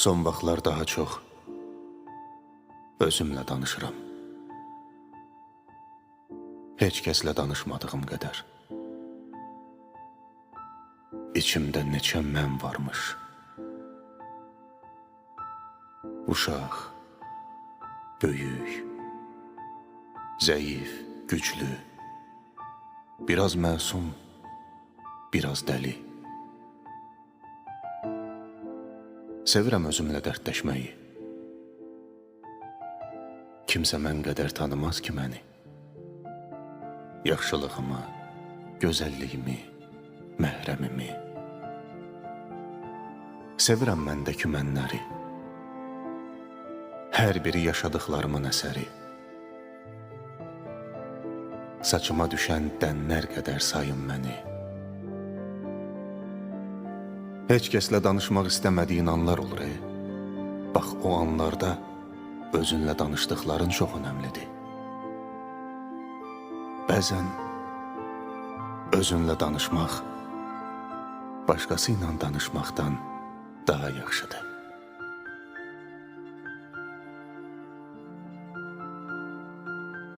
Son vaxtlar daha çox özümlə danışıram. Heç kəslə danışmadığım qədər. İçimdə neçə mən varmış. Uşaq, böyük, zəif, güclü, biraz məsum, biraz dəli. Sevirəm özümlə dərdləşməyi. Kimsə mən qədər tanımaz ki məni. Yaxşılığımı, gözəlliyimi, məhrəmimi. Sevirəm məndəki mənləri. Hər biri yaşadıqlarımın əsəri. Saçıma düşən dənlər qədər sayın məni. Heç kəslə danışmaq istəmədiyin anlar olur. Bax, o anlarda özünlə danışdıqların çox önəmlidir. Bəzən özünlə danışmaq başqası ilə danışmaqdan daha yaxşıdır.